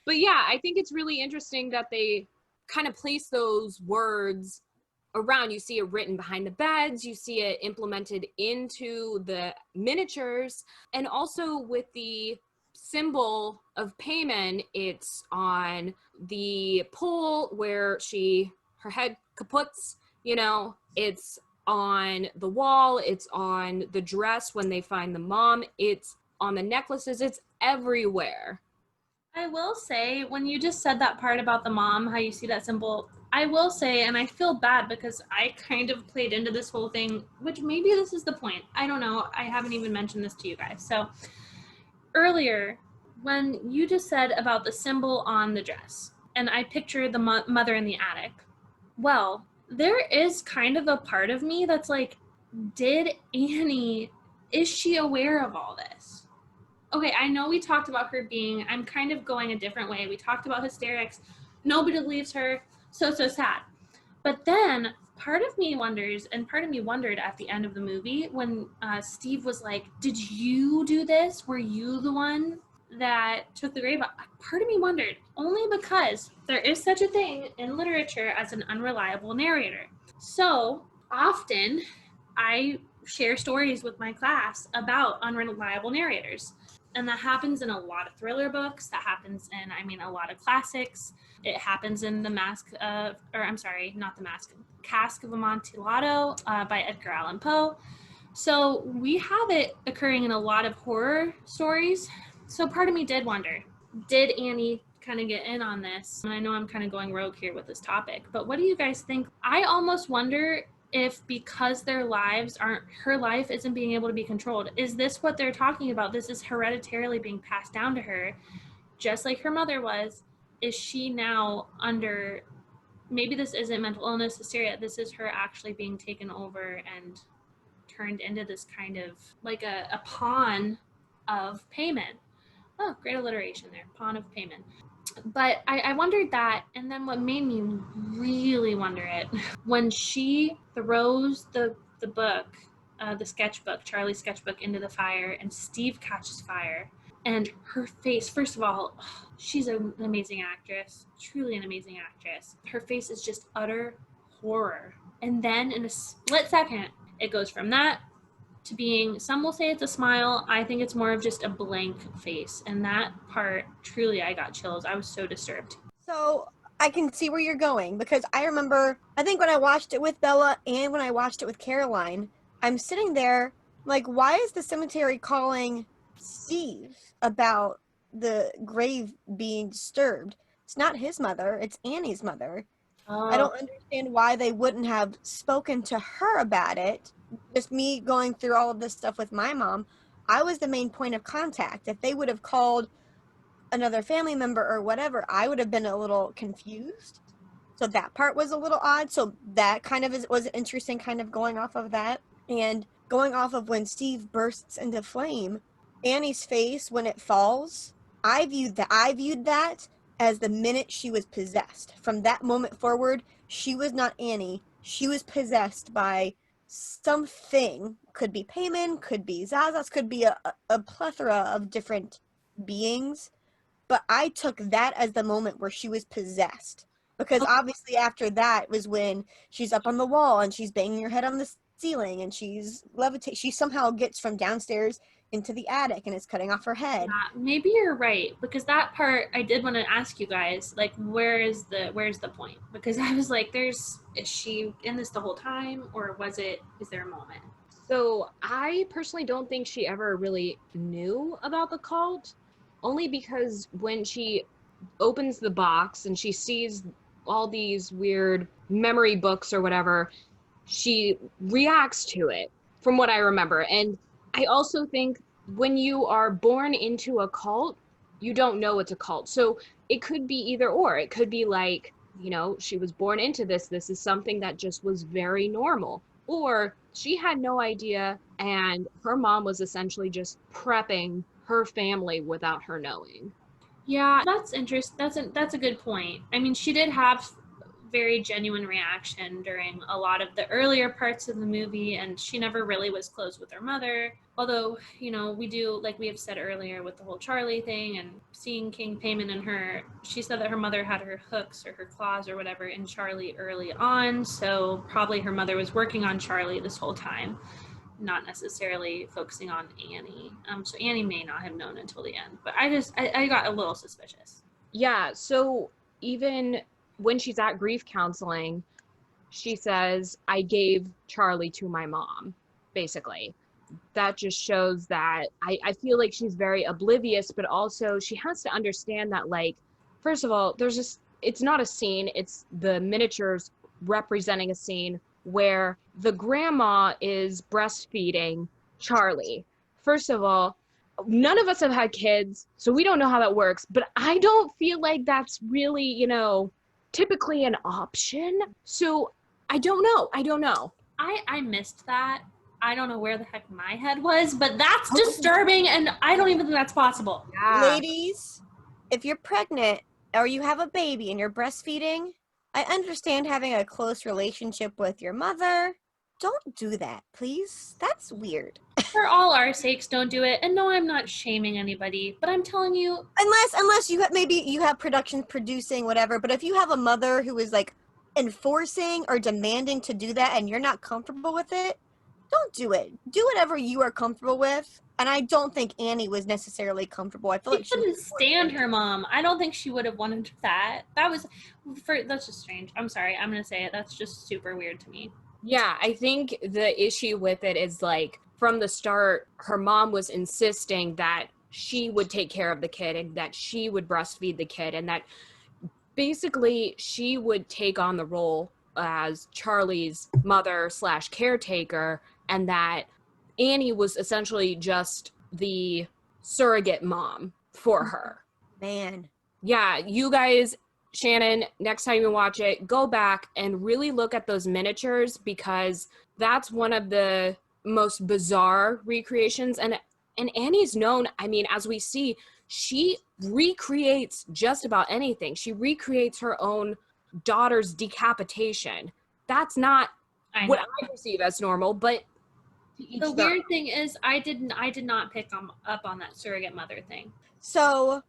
But yeah, I think it's really interesting that they kind of place those words around. You see it written behind the beds, you see it implemented into the miniatures, and also with the symbol of Paimon, it's on the pole where her head kaputs, it's on the wall, it's on the dress when they find the mom, it's on the necklaces, it's everywhere. I will say, when you just said that part about the mom, how you see that symbol, I will say, and I feel bad because I kind of played into this whole thing, which maybe this is the point. I don't know. I haven't even mentioned this to you guys. So earlier, when you just said about the symbol on the dress, and I pictured the mother in the attic, well, there is kind of a part of me that's like, is she aware of all this? Okay, I know we talked about her I'm kind of going a different way. We talked about hysterics. Nobody believes her. So sad. But then part of me wonders, and part of me wondered at the end of the movie when Steve was like, did you do this? Were you the one that took the grave? Part of me wondered, only because there is such a thing in literature as an unreliable narrator. So often I share stories with my class about unreliable narrators. And that happens in a lot of thriller books. That happens in, a lot of classics. It happens in Cask of Amontillado by Edgar Allan Poe. So we have it occurring in a lot of horror stories. So part of me did wonder, did Annie kind of get in on this? And I know I'm kind of going rogue here with this topic, but what do you guys think? I almost wonder if because her life isn't being able to be controlled, is this what they're talking about? This is hereditarily being passed down to her, just like her mother was. Is she now under, maybe this isn't mental illness, hysteria, this is her actually being taken over and turned into this kind of like a pawn of Paimon. Oh, great alliteration there, pawn of Paimon. But I wondered that, and then what made me really wonder it, when she throws the book the sketchbook, Charlie's sketchbook, into the fire, and Steve catches fire. And her face, first of all, she's an amazing actress, truly an amazing actress. Her face is just utter horror. And then in a split second, it goes from that to being, some will say it's a smile. I think it's more of just a blank face. And that part, truly, I got chills. I was so disturbed. So I can see where you're going, because I remember, I think when I watched it with Bella and when I watched it with Caroline, I'm sitting there like, why is the cemetery calling Steve about the grave being disturbed? It's not his mother, it's Annie's mother. I don't understand why they wouldn't have spoken to her about it. Just me going through all of this stuff with my mom, I was the main point of contact. If they would have called another family member or whatever, I would have been a little confused. So that part was a little odd. So that kind of was interesting, kind of going off of that. And going off of when Steve bursts into flame, Annie's face when it falls, I viewed that as the minute she was possessed. From that moment forward, she was not Annie. She was possessed by something. Could be Pagan, could be Zazas, could be a plethora of different beings. But I took that as the moment where she was possessed. Because obviously after that was when she's up on the wall and she's banging her head on the ceiling and she's levitating. She somehow gets from downstairs into the attic and is cutting off her head. Yeah, maybe you're right, because that part I did want to ask you guys, like, where's the point? Because I was like, is she in this the whole time, or is there a moment? So I personally don't think she ever really knew about the cult, only because when she opens the box and she sees all these weird memory books or whatever, she reacts to it, from what I remember. And I also think when you are born into a cult, you don't know it's a cult. So it could be either or. It could be like, she was born into this. This is something that just was very normal. Or she had no idea and her mom was essentially just prepping her family without her knowing. Yeah, that's interesting. That's a good point. I mean, she did have very genuine reaction during a lot of the earlier parts of the movie, and she never really was close with her mother. Although, we do, like we have said earlier with the whole Charlie thing and seeing King Paimon and her, she said that her mother had her hooks or her claws or whatever in Charlie early on, so probably her mother was working on Charlie this whole time, not necessarily focusing on Annie. So Annie may not have known until the end, but I got a little suspicious. Yeah, so even when she's at grief counseling, she says, I gave Charlie to my mom, basically. That just shows that I feel like she's very oblivious, but also she has to understand that, like, first of all, it's not a scene, it's the miniatures representing a scene where the grandma is breastfeeding Charlie. First of all, none of us have had kids, so we don't know how that works, but I don't feel like that's really, typically an option. So I don't know. I missed that. I don't know where the heck my head was, but that's disturbing, and I don't even think that's possible. Yeah. Ladies, if you're pregnant or you have a baby and you're breastfeeding, I understand having a close relationship with your mother. Don't do that, please. That's weird. For all our sakes, don't do it. And no, I'm not shaming anybody, but I'm telling you, Unless you have, maybe you have productions producing whatever, but if you have a mother who is like enforcing or demanding to do that and you're not comfortable with it, don't do it. Do whatever you are comfortable with. And I don't think Annie was necessarily comfortable. I feel she like couldn't stand her mom. I don't think she would have wanted that. That's just strange. I'm sorry. I'm going to say it. That's just super weird to me. Yeah, I think the issue with it is, like, from the start, her mom was insisting that she would take care of the kid and that she would breastfeed the kid, and that basically she would take on the role as Charlie's mother / caretaker, and that Annie was essentially just the surrogate mom for her. Man. Yeah, you guys, Shannon, next time you watch it, go back and really look at those miniatures, because that's one of the most bizarre recreations. And Annie's known, I mean, as we see, she recreates just about anything. She recreates her own daughter's decapitation. That's not what I perceive as normal, but The weird thing is, I did not pick up on that surrogate mother thing. So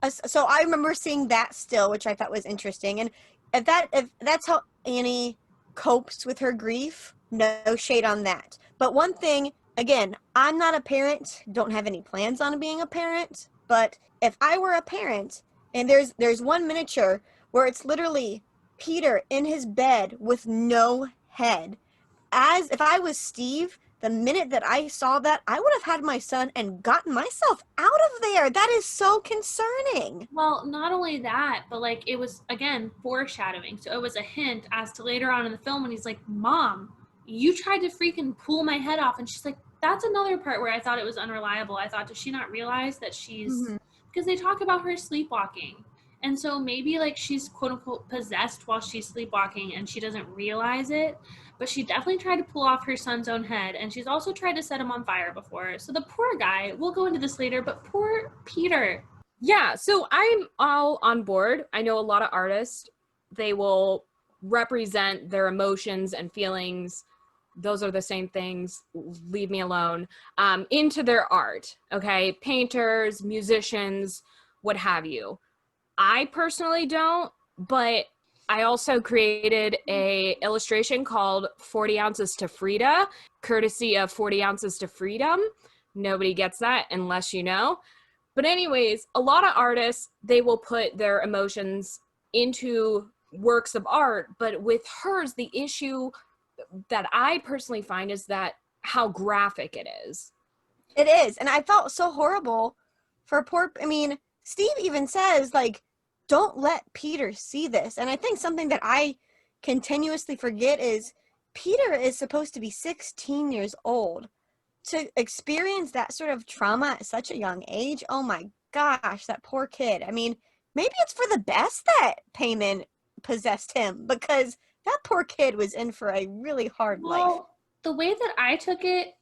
I remember seeing that still, which I thought was interesting. And if that's how Annie copes with her grief, no shade on that. But one thing, again, I'm not a parent, don't have any plans on being a parent, but if I were a parent and there's one miniature where it's literally Peter in his bed with no head. As if I was Steve, the minute that I saw that, I would have had my son and gotten myself out of there. That is so concerning. Well, not only that, but like it was again foreshadowing. So it was a hint as to later on in the film when he's like, "Mom, you tried to freaking pull my head off," and she's like, "That's another part where I thought it was unreliable. I thought, does she not realize that she's because they talk about her sleepwalking." And so maybe like she's quote unquote possessed while she's sleepwalking and she doesn't realize it. But she definitely tried to pull off her son's own head. And she's also tried to set him on fire before. So the poor guy, we'll go into this later, but poor Peter. Yeah, so I'm all on board. I know a lot of artists, they will represent their emotions and feelings. Those are the same things. Leave me alone. Into their art, okay? Painters, musicians, what have you. I personally don't, but I also created a illustration called 40 Ounces to Frida, courtesy of 40 Ounces to Freedom. Nobody gets that unless you know. But anyways, a lot of artists, they will put their emotions into works of art, but with hers, the issue that I personally find is that how graphic it is. It is. And I felt so horrible for Steve even says, like, don't let Peter see this. And I think something that I continuously forget is Peter is supposed to be 16 years old. To experience that sort of trauma at such a young age, oh my gosh, that poor kid. I mean, maybe it's for the best that Paimon possessed him, because that poor kid was in for a really hard life. The way that I took it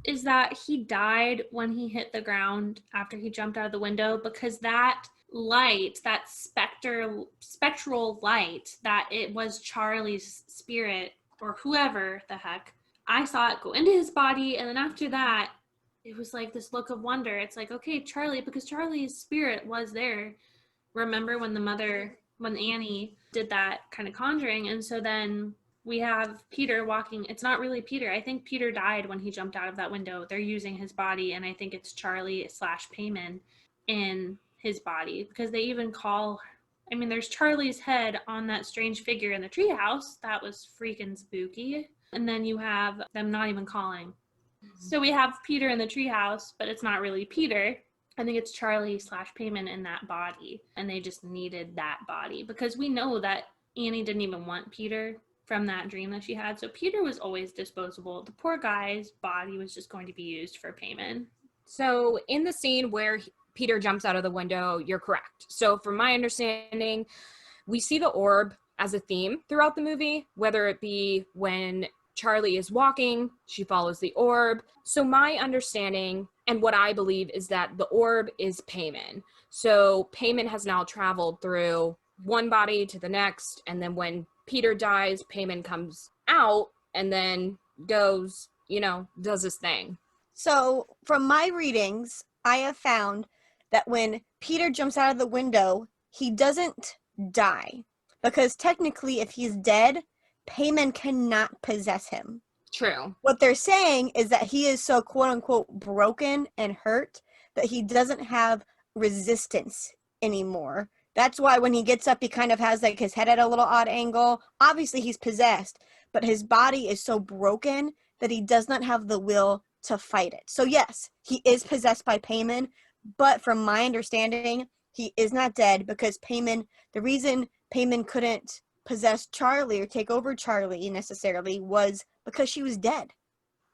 is that he died when he hit the ground after he jumped out of the window, because that light, that spectral light, that it was Charlie's spirit or whoever the heck, I saw it go into his body, and then after that it was like this look of wonder. It's like, okay, Charlie, because Charlie's spirit was there. Remember when Annie did that kind of conjuring, and so then we have Peter walking. It's not really Peter. I think Peter died when he jumped out of that window. They're using his body, and I think it's Charlie / Paimon in his body, because they even there's Charlie's head on that strange figure in the treehouse. That was freaking spooky. And then you have them not even calling. So we have Peter in the treehouse, but it's not really Peter. I think it's Charlie / Paimon in that body. And they just needed that body, because we know that Annie didn't even want Peter from that dream that she had. So Peter was always disposable. The poor guy's body was just going to be used for Paimon. So in the scene where Peter jumps out of the window, you're correct. So from my understanding, we see the orb as a theme throughout the movie, whether it be when Charlie is walking, she follows the orb. So my understanding and what I believe is that the orb is Paimon. So Paimon has now traveled through one body to the next, and then when Peter dies, Paimon comes out and then goes, does his thing. So from my readings, I have found that when Peter jumps out of the window, he doesn't die, because technically if he's dead, Paimon cannot possess him. True. What they're saying is that he is so quote-unquote broken and hurt that he doesn't have resistance anymore. That's why when he gets up, he kind of has like his head at a little odd angle. Obviously he's possessed, but his body is so broken that he does not have the will to fight it. So yes, he is possessed by Paimon, but from my understanding, he is not dead, because the reason Paimon couldn't possess Charlie or take over Charlie necessarily was because she was dead.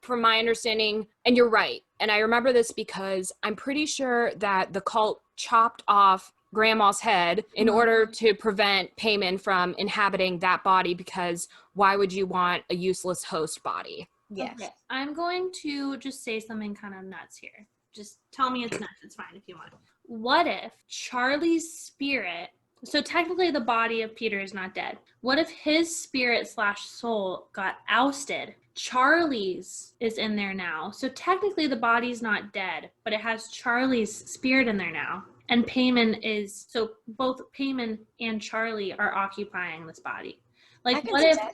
From my understanding, and you're right, and I remember this because I'm pretty sure that the cult chopped off Grandma's head in order to prevent Paimon from inhabiting that body, because why would you want a useless host body? Yes. Okay. I'm going to just say something kind of nuts here. Just tell me it's nuts. It's fine if you want. What if Charlie's spirit, so technically the body of Peter is not dead. What if his spirit / soul got ousted, Charlie's is in there now. So technically the body's not dead, but it has Charlie's spirit in there now. And Payman is, so both Payman and Charlie are occupying this body. Like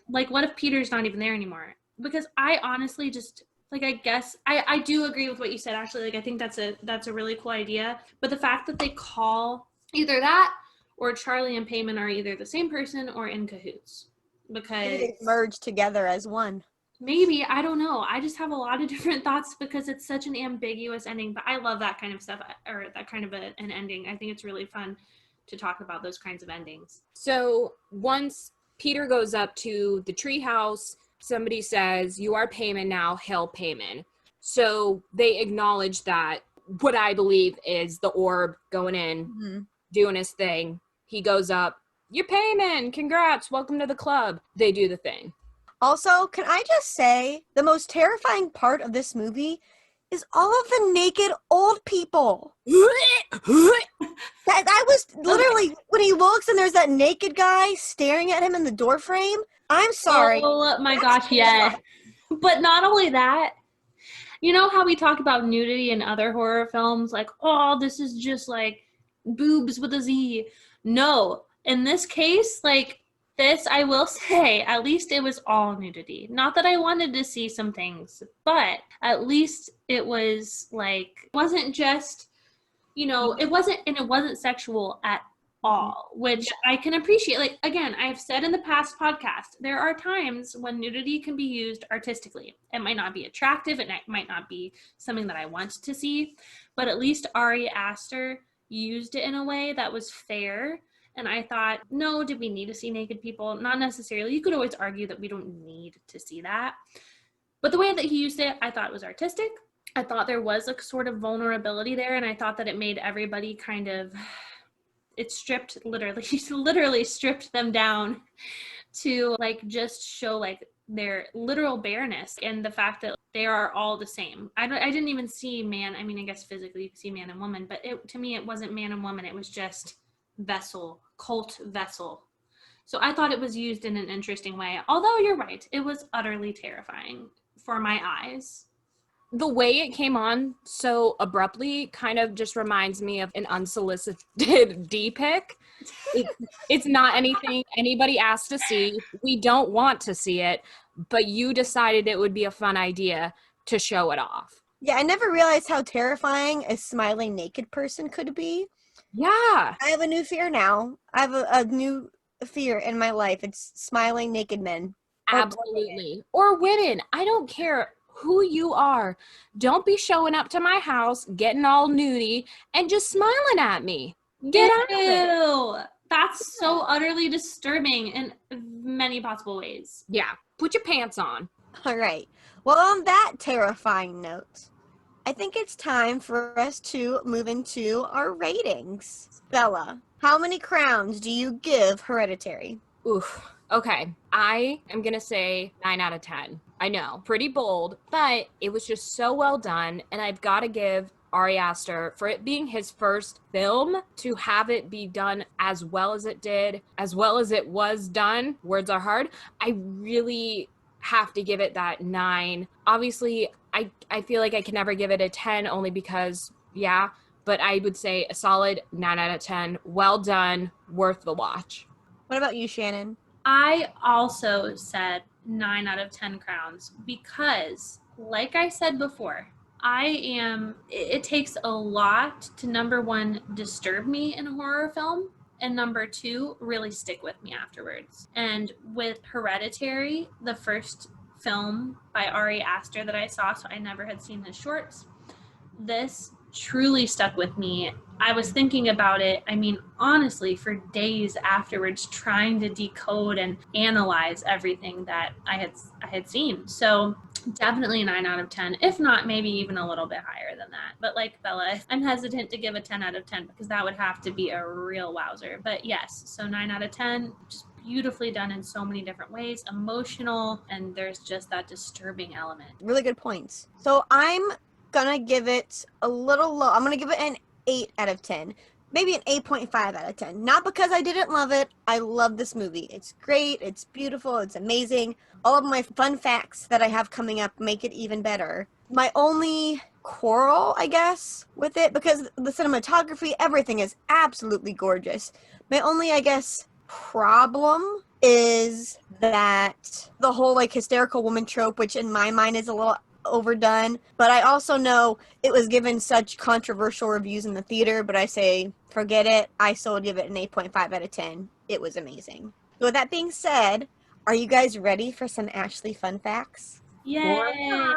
what if Peter's not even there anymore? Because I honestly just, like, I guess I do agree with what you said, Ashley. Like, I think that's a really cool idea. But the fact that they call either that or Charlie and Payman are either the same person or in cahoots. Because they merge together as one. Maybe, I don't know. I just have a lot of different thoughts because it's such an ambiguous ending, but I love that kind of stuff, or that kind of an ending. I think it's really fun to talk about those kinds of endings. So once Peter goes up to the treehouse, somebody says, "You are Payman now, hail Payman." So they acknowledge that what I believe is the orb going in, doing his thing. He goes up, "You're Payman, congrats, welcome to the club." They do the thing. Also, can I just say, the most terrifying part of this movie is all of the naked old people. That was literally, when he looks and there's that naked guy staring at him in the doorframe. I'm sorry. Oh my gosh, yeah. But not only that, you know how we talk about nudity in other horror films? Like, oh, this is just like boobs with a Z. No, in this case, like, this, I will say, at least it was all nudity. Not that I wanted to see some things, but at least it was like, it wasn't just, you know, it wasn't sexual at all, which I can appreciate. Like, again, I've said in the past podcast, there are times when nudity can be used artistically. It might not be attractive, it might not be something that I want to see, but at least Ari Aster used it in a way that was fair. And I thought, no, did we need to see naked people? Not necessarily. You could always argue that we don't need to see that. But the way that he used it, I thought was artistic. I thought there was a sort of vulnerability there. And I thought that it made everybody kind of, it stripped, literally stripped them down to like just show like their literal bareness and the fact that they are all the same. I didn't even see man. I mean, I guess physically you can see man and woman, but to me, it wasn't man and woman. It was just vessel, cult vessel. So I thought it was used in an interesting way. Although you're right, it was utterly terrifying for my eyes. The way it came on so abruptly kind of just reminds me of an unsolicited D-pic. It's not anything anybody asked to see. We don't want to see it, but you decided it would be a fun idea to show it off. Yeah, I never realized how terrifying a smiling naked person could be. Yeah. I have a new fear now. I have a new fear in my life. It's smiling naked men. Absolutely. Or women. I don't care who you are. Don't be showing up to my house, getting all nudie, and just smiling at me. Get out of it. That's so utterly disturbing in many possible ways. Yeah. Put your pants on. All right. Well, on that terrifying note, I think it's time for us to move into our ratings. Bella, how many crowns do you give Hereditary? Oof. Okay. I am going to say 9 out of 10. I know, pretty bold, but it was just so well done. And I've got to give Ari Aster, for it being his first film, to have it be done as well as it did, as well as it was done. Words are hard. I really have to give it that 9. Obviously, I feel like I can never give it a 10 only because, yeah, but I would say a solid 9 out of 10. Well done, worth the watch. What about you, Shannon? I also said 9 out of 10 crowns because, like I said before, it takes a lot to, number one, disturb me in a horror film, and number two, really stick with me afterwards. And with Hereditary, the first film by Ari Aster that I saw, so I never had seen his shorts, this truly stuck with me. I was thinking about it, I mean, honestly, for days afterwards, trying to decode and analyze everything that I had seen. So definitely a 9 out of 10, if not maybe even a little bit higher than that. But like Bella, I'm hesitant to give a 10 out of 10 because that would have to be a real wowzer. But yes, so 9 out of 10, just beautifully done in so many different ways, emotional, and there's just that disturbing element. Really good points. So I'm gonna give it a little low. I'm gonna give it an 8 out of 10 maybe an 8.5 out of 10. Not because I didn't love it. I love this movie. It's great. It's beautiful. It's amazing. All of my fun facts that I have coming up make it even better. My only quarrel, I guess, with it, because the cinematography, everything is absolutely gorgeous. My only, I guess, problem is that the whole like hysterical woman trope, which in my mind is a little overdone, but I also know it was given such controversial reviews in the theater, but I say forget it. I still give it an 8.5 out of 10. It was amazing. So with that being said, are you guys ready for some Ashley fun facts? Yay!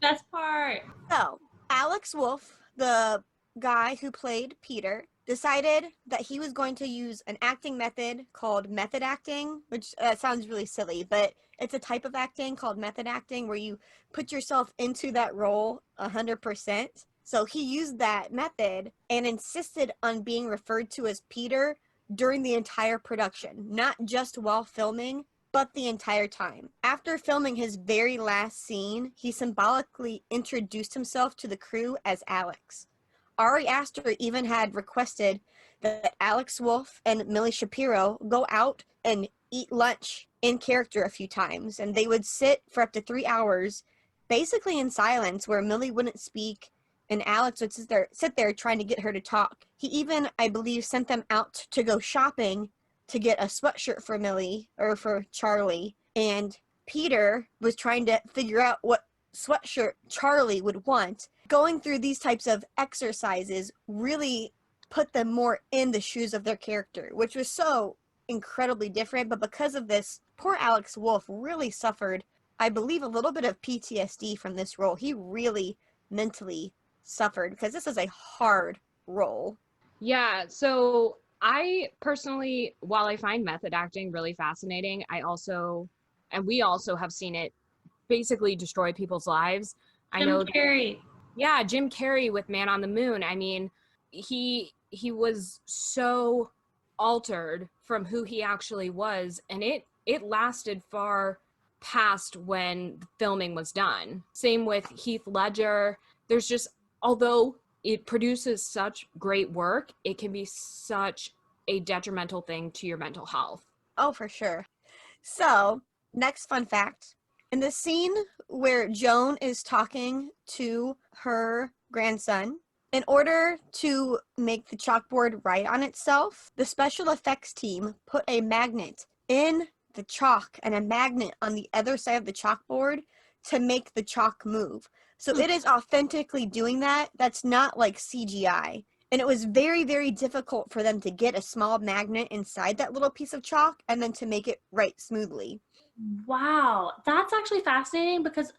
Best part. So, Alex Wolff, the guy who played Peter, decided that he was going to use an acting method called method acting, which sounds really silly, but it's a type of acting called method acting where you put yourself into that role 100%. So he used that method and insisted on being referred to as Peter during the entire production, not just while filming, but the entire time. After filming his very last scene, he symbolically introduced himself to the crew as Alex. Ari Aster even had requested that Alex Wolff and Millie Shapiro go out and eat lunch in character a few times, and they would sit for up to 3 hours, basically in silence, where Millie wouldn't speak and Alex would sit there trying to get her to talk. He even, I believe, sent them out to go shopping to get a sweatshirt for Millie, or for Charlie, and Peter was trying to figure out what sweatshirt Charlie would want. Going through these types of exercises really put them more in the shoes of their character, which was so incredibly different. But because of this, poor Alex Wolff really suffered, I believe, a little bit of PTSD from this role. He really mentally suffered because this is a hard role. Yeah, so I personally, while I find method acting really fascinating, and we also have seen it basically destroy people's lives. I Jim know, Carrey. yeah, Jim Carrey with Man on the Moon. I mean, he was so altered from who he actually was, and it lasted far past when filming was done. Same with Heath Ledger. There's just, although it produces such great work, it can be such a detrimental thing to your mental health. Oh, for sure. So, next fun fact. In the scene where Joan is talking to her grandson, in order to make the chalkboard write on itself, the special effects team put a magnet in the chalk and a magnet on the other side of the chalkboard to make the chalk move. So it is authentically doing that. That's not like CGI. And it was very, very difficult for them to get a small magnet inside that little piece of chalk and then to make it write smoothly. Wow, that's actually fascinating because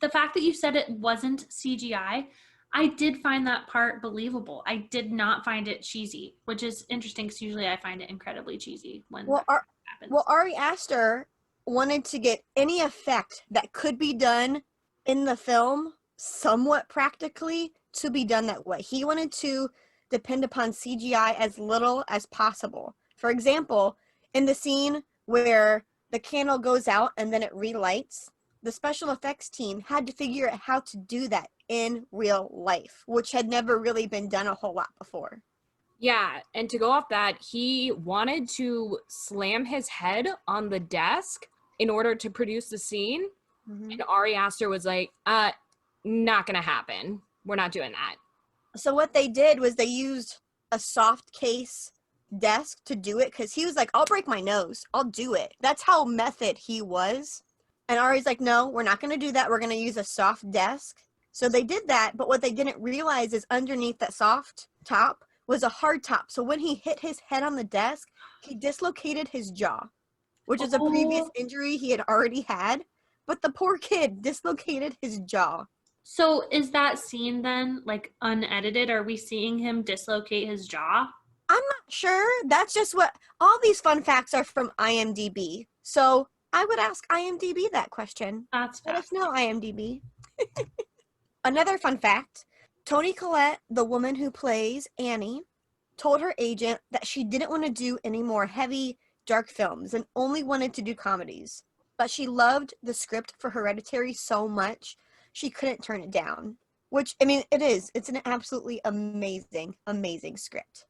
the fact that you said it wasn't CGI, I did find that part believable. I did not find it cheesy, which is interesting because usually I find it incredibly cheesy when Well, that happens. Well, Ari Aster wanted to get any effect that could be done in the film somewhat practically to be done that way. He wanted to depend upon CGI as little as possible. For example, in the scene where the candle goes out and then it relights, the special effects team had to figure out how to do that in real life, which had never really been done a whole lot before. Yeah, and to go off that, he wanted to slam his head on the desk in order to produce the scene. Mm-hmm. And Ari Aster was like, not gonna happen. We're not doing that. So what they did was they used a soft case desk to do it because he was like, I'll break my nose. I'll do it. That's how method he was. And Ari's like, no, we're not going to do that. We're going to use a soft desk. So they did that. But what they didn't realize is underneath that soft top was a hard top. So when he hit his head on the desk, he dislocated his jaw, which is a previous injury he had already had. But the poor kid dislocated his jaw. So is that scene then like unedited? Are we seeing him dislocate his jaw? I'm not sure. That's just what all these fun facts are from IMDb. So I would ask IMDb that question. That's Let us fast. know, IMDb. Another fun fact, Toni Collette, the woman who plays Annie, told her agent that she didn't want to do any more heavy, dark films and only wanted to do comedies. But she loved the script for Hereditary so much, she couldn't turn it down. which, I mean, it is. It's an absolutely amazing, amazing script.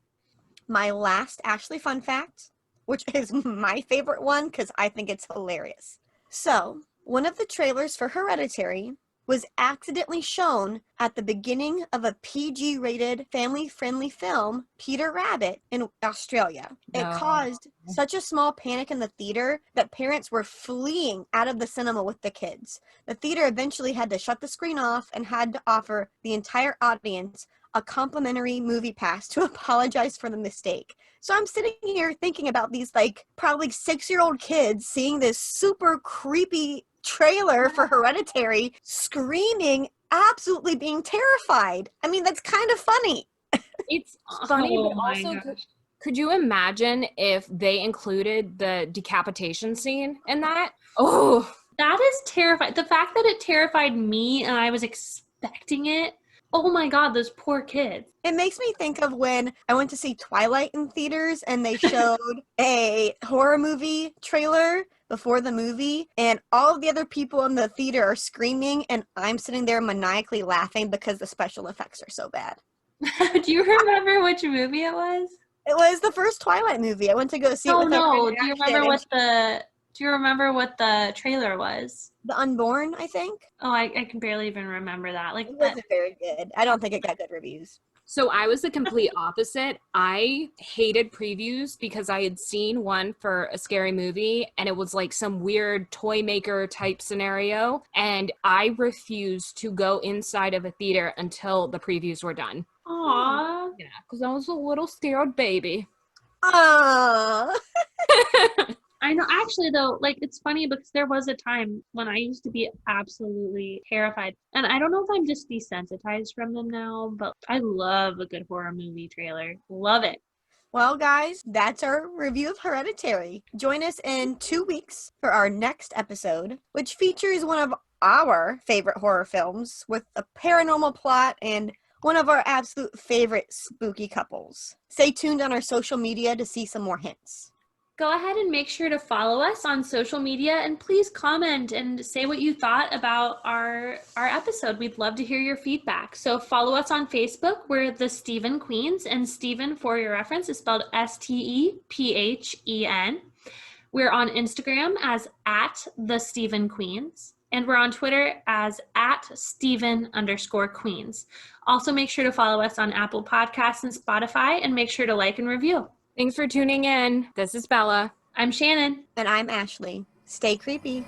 My last Ashley fun fact, which is my favorite one because I think it's hilarious. So, one of the trailers for Hereditary was accidentally shown at the beginning of a PG-rated family-friendly film, Peter Rabbit, in Australia. It No. caused such a small panic in the theater that parents were fleeing out of the cinema with the kids. The theater eventually had to shut the screen off and had to offer the entire audience a complimentary movie pass to apologize for the mistake. So I'm sitting here thinking about these, like, probably 6-year-old kids seeing this super creepy trailer for Hereditary, screaming, absolutely being terrified. I mean, that's kind of funny. It's funny, but Oh my also, gosh. could you imagine if they included the decapitation scene in that? Oh, That is terrifying. The fact that it terrified me and I was expecting it. Oh my God, those poor kids. It makes me think of when I went to see Twilight in theaters and they showed a horror movie trailer before the movie, and all of the other people in the theater are screaming, and I'm sitting there maniacally laughing because the special effects are so bad. Do you remember which movie it was? It was the first Twilight movie. I went to go see it Oh with our friend no. Ashton, Do you remember what the trailer was? The Unborn, I think. Oh, I can barely even remember that. Like, It wasn't very good. I don't think it got good reviews. so I was the complete opposite. I hated previews because I had seen one for a scary movie and it was like some weird toy maker type scenario. And I refused to go inside of a theater until the previews were done. aw. Yeah, because I was a little scared baby. Oh, I know. Actually, though, like, it's funny because there was a time when I used to be absolutely terrified. And I don't know if I'm just desensitized from them now, but I love a good horror movie trailer. Love it. well, guys, that's our review of Hereditary. Join us in 2 weeks for our next episode, which features one of our favorite horror films with a paranormal plot and one of our absolute favorite spooky couples. Stay tuned on our social media to see some more hints. Go ahead and make sure to follow us on social media and please comment and say what you thought about our episode. We'd love to hear your feedback. So follow us on Facebook. We're the Stephen Queens, and Stephen, for your reference, is spelled Stephen. We're on Instagram as @the_Stephen_Queens, and we're on Twitter as @Stephen_Queens. Also, make sure to follow us on Apple Podcasts and Spotify, and make sure to like and review. Thanks for tuning in. This is Bella. I'm Shannon. And I'm Ashley. Stay creepy.